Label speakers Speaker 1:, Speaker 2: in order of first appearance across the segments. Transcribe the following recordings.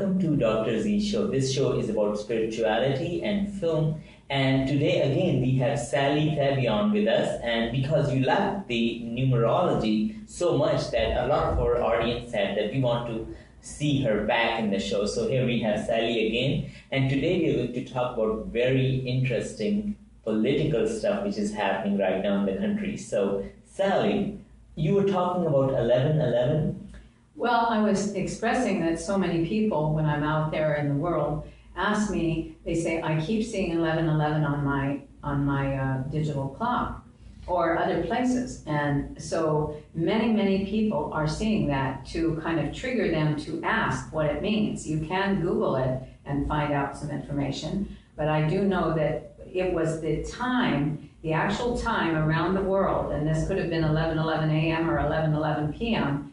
Speaker 1: welcome to Dr. Z Show. This show is about spirituality and film. And today again we have Sally Faubion with us. And because you love the numerology so much that a lot of our audience said that we want to see her back in the show. So here we have Sally again. And today we are going to talk about very interesting political stuff which is happening right now in the country. So Sally, you were talking about 11/11.
Speaker 2: Well, I was expressing that so many people, when I'm out there in the world, ask me, they say, I keep seeing 11/11 on my digital clock or other places. And so many people are seeing that to kind of trigger them to ask what it means. You can Google it and find out some information, but I do know that it was the time, the actual time around the world, and this could have been 11:11 a.m. or 11:11 p.m.,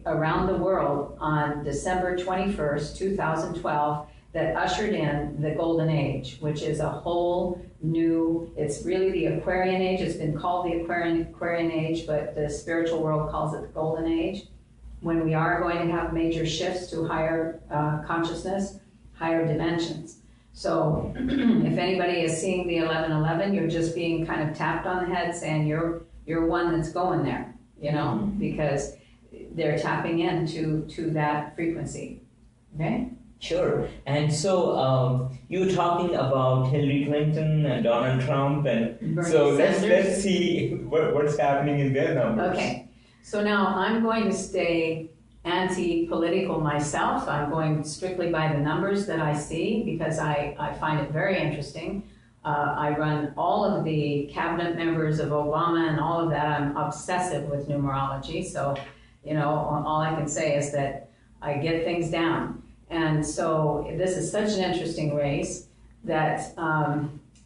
Speaker 2: around the world on December 21st, 2012, that ushered in the Golden Age, which is a whole new, it's really the Aquarian Age. It's been called the Aquarian Age, but the spiritual world calls it the Golden Age, when we are going to have major shifts to higher consciousness, higher dimensions. So if anybody is seeing the 11/11, you're just being kind of tapped on the head saying you're one that's going there, you know, because they're tapping into that frequency. Okay?
Speaker 1: Sure. And so you were talking about Hillary Clinton and Donald Trump, and
Speaker 2: Bernie
Speaker 1: so let's
Speaker 2: Sanders.
Speaker 1: see what's happening in their numbers.
Speaker 2: Okay. So now I'm going to stay anti-political myself. I'm going strictly by the numbers that I see because I find it very interesting. I run all of the cabinet members of Obama and all of that. I'm obsessive with numerology. So, you know, all I can say is that I get things down. And so this is such an interesting race that,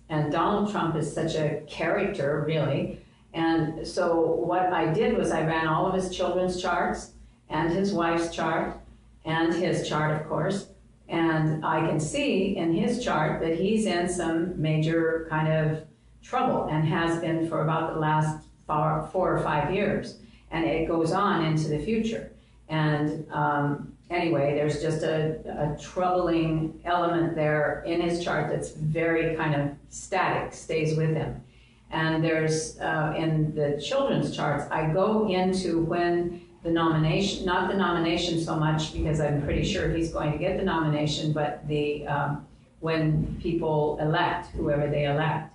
Speaker 2: and Donald Trump is such a character, really. And so what I did was I ran all of his children's charts and his wife's chart and his chart, of course. And I can see in his chart that he's in some major kind of trouble and has been for about the last 4 or 5 years. And it goes on into the future. And anyway, there's just a troubling element there in his chart that's very kind of static, stays with him. And there's, in the children's charts, I go into when the nomination, not the nomination so much because I'm pretty sure he's going to get the nomination, but the when people elect, whoever they elect.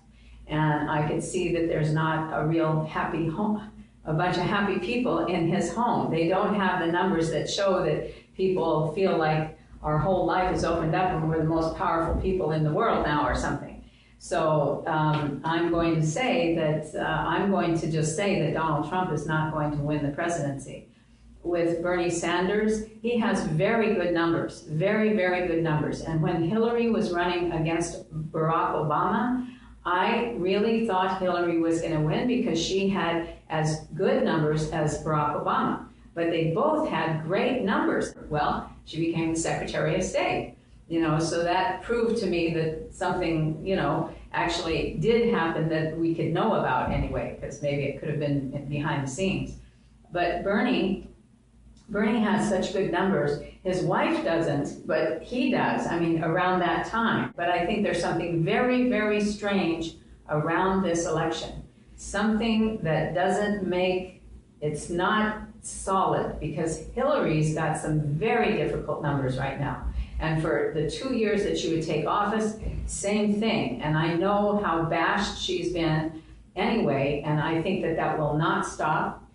Speaker 2: And I can see that there's not a real happy home, a bunch of happy people in his home. They don't have the numbers that show that people feel like our whole life is opened up and we're the most powerful people in the world now or something. So I'm going to say that, I'm going to just say that Donald Trump is not going to win the presidency. With Bernie Sanders, he has very good numbers, very good numbers. And when Hillary was running against Barack Obama, I really thought Hillary was going to win because she had as good numbers as Barack Obama. But they both had great numbers. Well, she became the Secretary of State, you know, so that proved to me that something, you know, actually did happen that we could know about anyway, because maybe it could have been behind the scenes. But Bernie has such good numbers. His wife doesn't, but he does, I mean, around that time. But I think there's something very strange around this election. Something that doesn't make, it's not solid, because Hillary's got some very difficult numbers right now. And for the 2 years that she would take office, same thing. And I know how bashed she's been anyway, and I think that that will not stop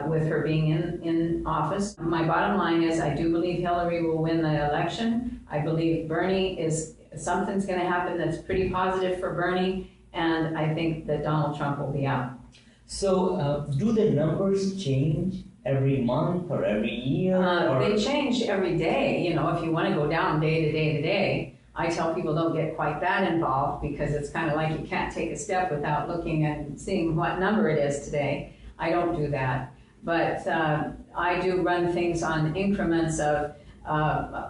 Speaker 2: with her being in office. My bottom line is I do believe Hillary will win the election. I believe Bernie is, something's going to happen that's pretty positive for Bernie, and I think that Donald Trump will be out.
Speaker 1: So do the numbers change every month or every year?
Speaker 2: They change every day. You know, if you want to go down day to day to day, I tell people don't get quite that involved because it's kind of like you can't take a step without looking and seeing what number it is today. I don't do that. But I do run things on increments of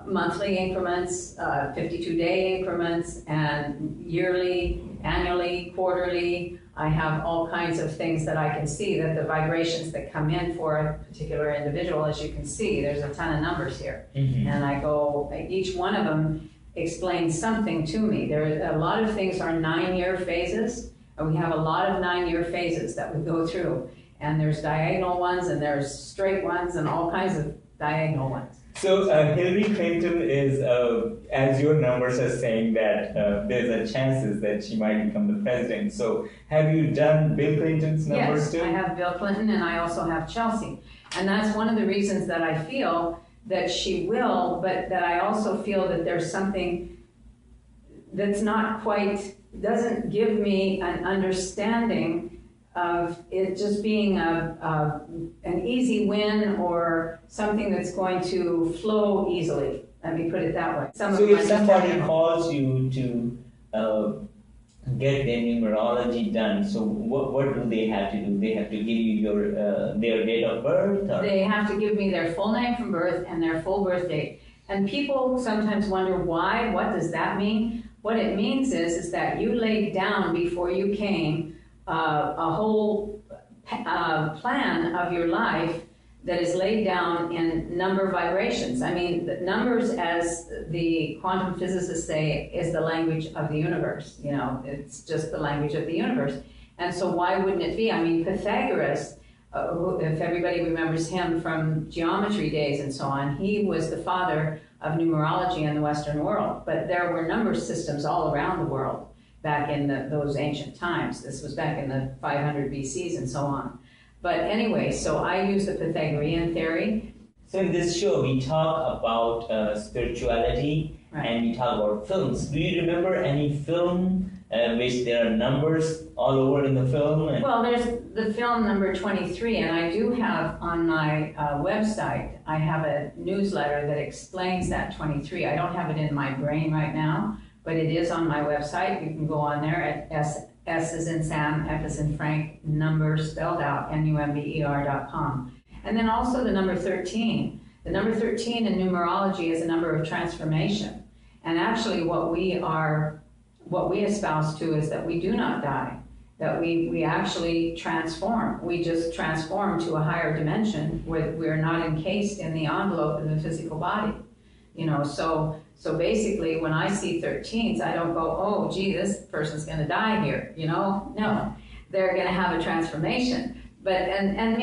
Speaker 2: monthly increments, 52-day increments, and yearly, annually, quarterly. I have all kinds of things that I can see, that the vibrations that come in for a particular individual, as you can see, there's a ton of numbers here. And I go, each one of them explains something to me. A lot of things are 9-year phases, and we have a lot of 9-year phases that we go through. And there's diagonal ones, and there's straight ones, and all kinds of diagonal ones.
Speaker 1: So Hillary Clinton is, as your numbers are saying, that there's a chances that she might become the president. So have you done Bill Clinton's numbers too?
Speaker 2: Yes, I have Bill Clinton, and I also have Chelsea. And that's one of the reasons that I feel that she will, but that I also feel that there's something that's not quite, doesn't give me an understanding of it just being an easy win or something that's going to flow easily. Let me put it that way.
Speaker 1: So if somebody calls you to get their numerology done, so what do they have to do? They have to give you your their date of birth? Or?
Speaker 2: They have to give me their full name from birth and their full birth date. And people sometimes wonder why, what does that mean? What it means is that you laid down before you came a whole plan of your life that is laid down in number vibrations. I mean, the numbers, as the quantum physicists say, is the language of the universe. You know, it's just the language of the universe. And so why wouldn't it be? I mean, Pythagoras, if everybody remembers him from geometry days and so on, he was the father of numerology in the Western world. But there were number systems all around the world back in those ancient times. This was back in the 500 BCs and so on. But anyway, so I use the Pythagorean theory.
Speaker 1: So in this show, we talk about spirituality, and we talk about films. Do you remember any film which there are numbers all over in the film?
Speaker 2: Well, there's the film number 23, and I do have on my website, I have a newsletter that explains that 23. I don't have it in my brain right now, but it is on my website. You can go on there at S as in Sam, F as in Frank, number spelled out, number.com. And then also the number 13. The number 13 in numerology is a number of transformation. And actually what we espouse to is that we do not die, that we actually transform. We just transform to a higher dimension where we're not encased in the envelope of the physical body. You know, so basically when I see 13s, I don't go, oh, gee, this person's going to die here, you know? No, they're going to have a transformation. But, and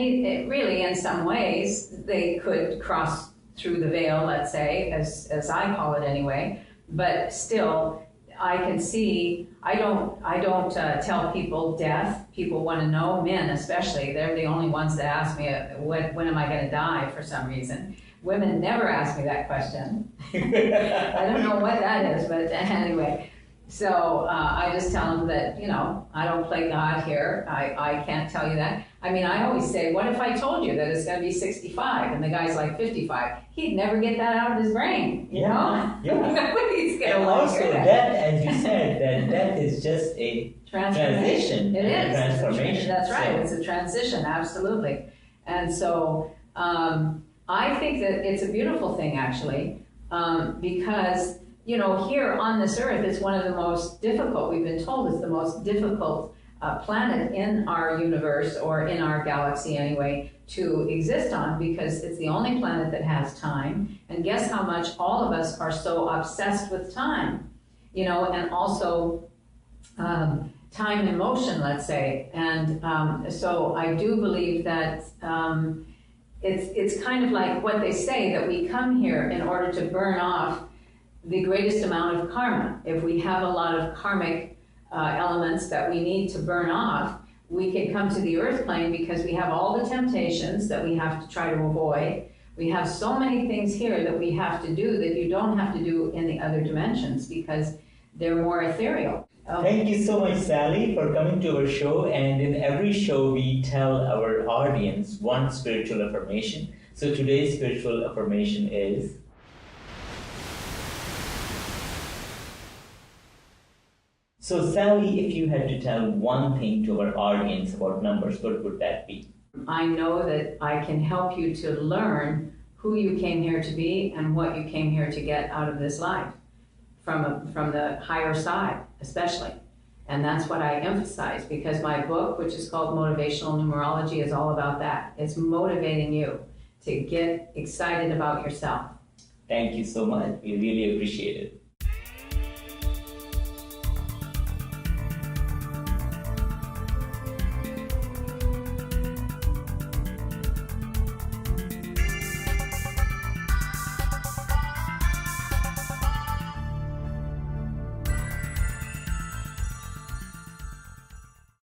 Speaker 2: really, in some ways, they could cross through the veil, let's say, as I call it anyway. But still, I can see, I don't tell people death. People want to know, men especially. They're the only ones that ask me, when am I going to die, for some reason. Women never ask me that question. I don't know what that is, but anyway. So I just tell them that, you know, I don't play God here. I can't tell you that. I mean, I always say, what if I told you that it's going to be 65 and the guy's like 55? He'd never get that out of his brain, you know?
Speaker 1: Yeah.
Speaker 2: Nobody's going to
Speaker 1: and also, death, as you said, that death is just a transition.
Speaker 2: It is.
Speaker 1: Transformation.
Speaker 2: That's right. It's a transition, absolutely. And so I think that it's a beautiful thing, actually, because, you know, here on this earth, it's one of the most difficult, we've been told it's the most difficult planet in our universe, or in our galaxy anyway, to exist on, because it's the only planet that has time. And guess how much all of us are so obsessed with time, you know, and also time and motion, let's say. And so I do believe that it's kind of like what they say, that we come here in order to burn off the greatest amount of karma. If we have a lot of karmic elements that we need to burn off, we can come to the earth plane because we have all the temptations that we have to try to avoid. We have so many things here that we have to do that you don't have to do in the other dimensions because they're more ethereal.
Speaker 1: Thank you so much, Sally, for coming to our show. And in every show, we tell our audience one spiritual affirmation. So today's spiritual affirmation is, so Sally, if you had to tell one thing to our audience about numbers, what would that be?
Speaker 2: I know that I can help you to learn who you came here to be and what you came here to get out of this life from the higher side, especially. And that's what I emphasize, because my book, which is called Motivational Numerology, is all about that. It's motivating you to get excited about yourself.
Speaker 1: Thank you so much. We really appreciate it.